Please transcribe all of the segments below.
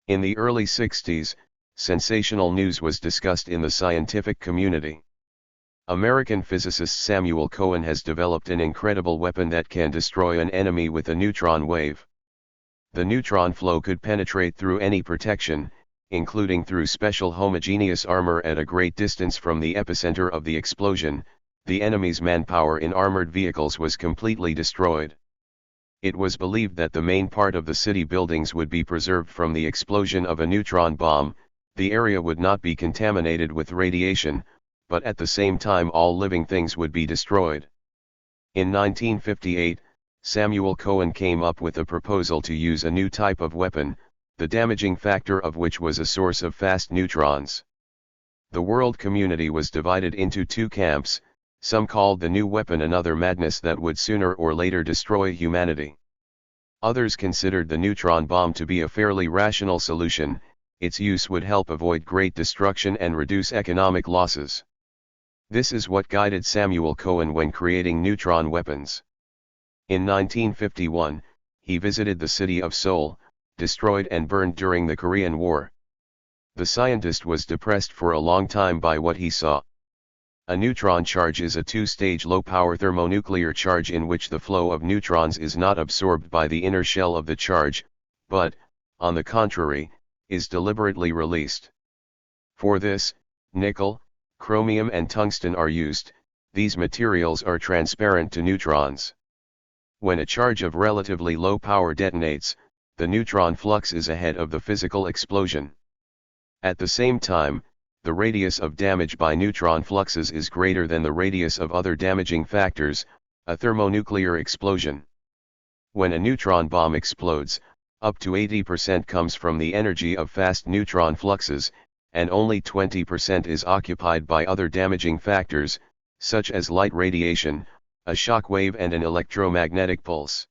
In the early 60s, sensational news was discussed in the scientific community. American physicist Samuel Cohen has developed an incredible weapon that can destroy an enemy with a neutron wave. The neutron flow could penetrate through any protection, including through special homogeneous armor at a great distance from the epicenter of the explosion. The enemy's manpower in armored vehicles was completely destroyed. It was believed that the main part of the city buildings would be preserved from the explosion of a neutron bomb. The area would not be contaminated with radiation, but at the same time all living things would be destroyed. In 1958, Samuel Cohen came up with a proposal to use a new type of weapon, the damaging factor of which was a source of fast neutrons. The world community was divided into two camps. Some called the new weapon another madness that would sooner or later destroy humanity. Others considered the neutron bomb to be a fairly rational solution. Its use would help avoid great destruction and reduce economic losses. This is what guided Samuel Cohen when creating neutron weapons. In 1951, he visited the city of Seoul, destroyed and burned during the Korean War. The scientist was depressed for a long time by what he saw. A neutron charge is a two-stage low-power thermonuclear charge in which the flow of neutrons is not absorbed by the inner shell of the charge, but, on the contrary, is deliberately released. For this, nickel, chromium and tungsten are used. These materials are transparent to neutrons. When a charge of relatively low power detonates, the neutron flux is ahead of the physical explosion. At the same time, the radius of damage by neutron fluxes is greater than the radius of other damaging factors, a thermonuclear explosion. When a neutron bomb explodes, up to 80% comes from the energy of fast neutron fluxes, and only 20% is occupied by other damaging factors, such as light radiation, a shock wave and an electromagnetic pulse.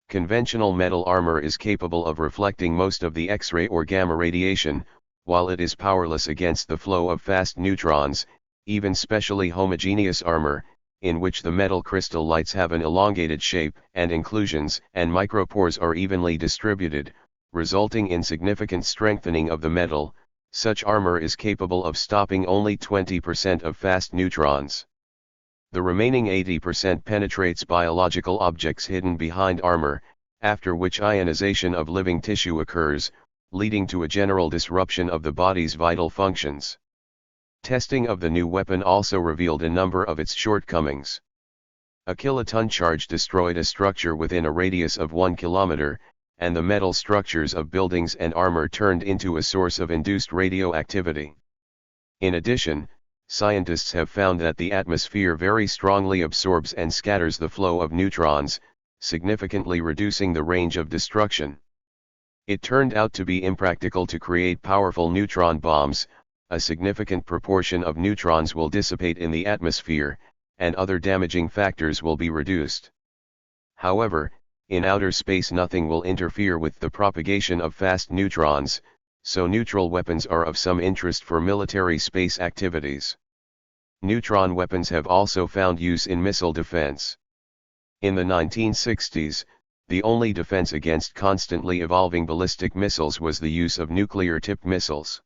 Conventional metal armor is capable of reflecting most of the X-ray or gamma radiation, while it is powerless against the flow of fast neutrons. Even specially homogeneous armor, in which the metal crystal lights have an elongated shape and inclusions and micropores are evenly distributed, resulting in significant strengthening of the metal, such armor is capable of stopping only 20% of fast neutrons. The remaining 80% penetrates biological objects hidden behind armor, after which ionization of living tissue occurs, leading to a general disruption of the body's vital functions. Testing of the new weapon also revealed a number of its shortcomings. A kiloton charge destroyed a structure within a radius of 1 kilometer, and the metal structures of buildings and armor turned into a source of induced radioactivity. In addition, scientists have found that the atmosphere very strongly absorbs and scatters the flow of neutrons, significantly reducing the range of destruction. It turned out to be impractical to create powerful neutron bombs. A significant proportion of neutrons will dissipate in the atmosphere, and other damaging factors will be reduced. However, in outer space nothing will interfere with the propagation of fast neutrons, so neutral weapons are of some interest for military space activities. Neutron weapons have also found use in missile defense. In the 1960s, the only defense against constantly evolving ballistic missiles was the use of nuclear-tipped missiles.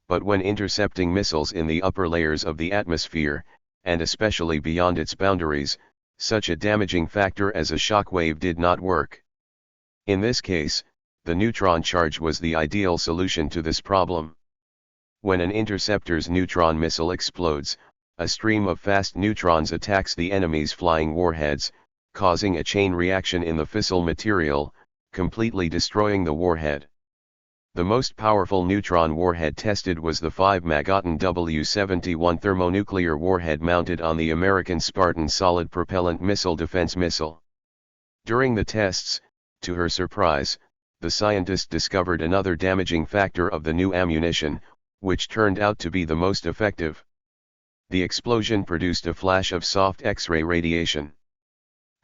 But when intercepting missiles in the upper layers of the atmosphere, and especially beyond its boundaries, such a damaging factor as a shock wave did not work. In this case, the neutron charge was the ideal solution to this problem. When an interceptor's neutron missile explodes, a stream of fast neutrons attacks the enemy's flying warheads, causing a chain reaction in the fissile material, completely destroying the warhead. The most powerful neutron warhead tested was the 5-megaton W-71 thermonuclear warhead mounted on the American Spartan solid propellant missile defense missile. During the tests, to her surprise, the scientist discovered another damaging factor of the new ammunition, which turned out to be the most effective. The explosion produced a flash of soft X-ray radiation.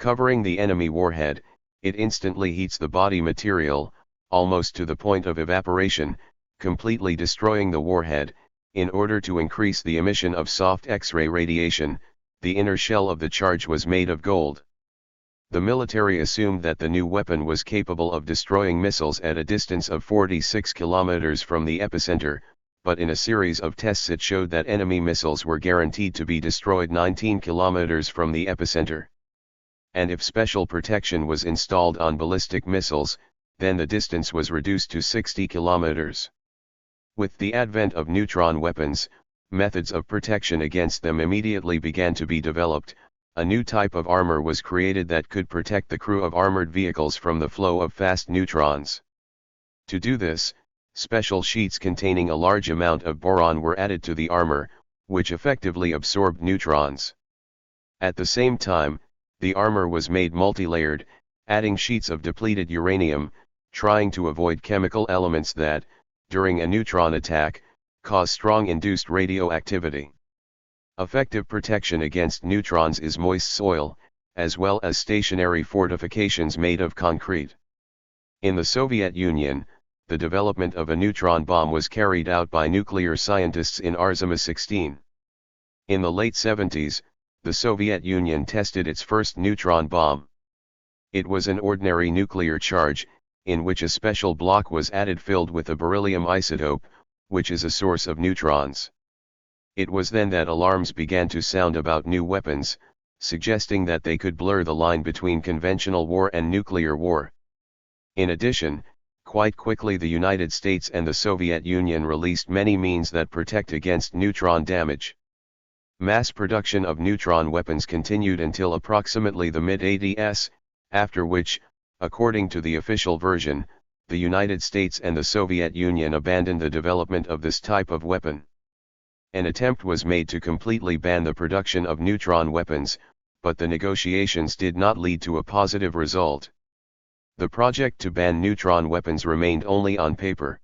Covering the enemy warhead, it instantly heats the body material, almost to the point of evaporation, completely destroying the warhead. In order to increase the emission of soft X-ray radiation, the inner shell of the charge was made of gold. The military assumed that the new weapon was capable of destroying missiles at a distance of 46 kilometers from the epicenter, but in a series of tests it showed that enemy missiles were guaranteed to be destroyed 19 kilometers from the epicenter. And if special protection was installed on ballistic missiles, then the distance was reduced to 60 kilometers. With the advent of neutron weapons, methods of protection against them immediately began to be developed. A new type of armor was created that could protect the crew of armored vehicles from the flow of fast neutrons. To do this, special sheets containing a large amount of boron were added to the armor, which effectively absorbed neutrons. At the same time, the armor was made multi-layered, adding sheets of depleted uranium, trying to avoid chemical elements that, during a neutron attack, cause strong induced radioactivity. Effective protection against neutrons is moist soil, as well as stationary fortifications made of concrete. In the Soviet Union, the development of a neutron bomb was carried out by nuclear scientists in Artemis 16. In the late 70s, the Soviet Union tested its first neutron bomb. It was an ordinary nuclear charge, in which a special block was added filled with a beryllium isotope, which is a source of neutrons. It was then that alarms began to sound about new weapons, suggesting that they could blur the line between conventional war and nuclear war. In addition, quite quickly the United States and the Soviet Union released many means that protect against neutron damage. Mass production of neutron weapons continued until approximately the mid-80s, after which, according to the official version, the United States and the Soviet Union abandoned the development of this type of weapon. An attempt was made to completely ban the production of neutron weapons, but the negotiations did not lead to a positive result. The project to ban neutron weapons remained only on paper.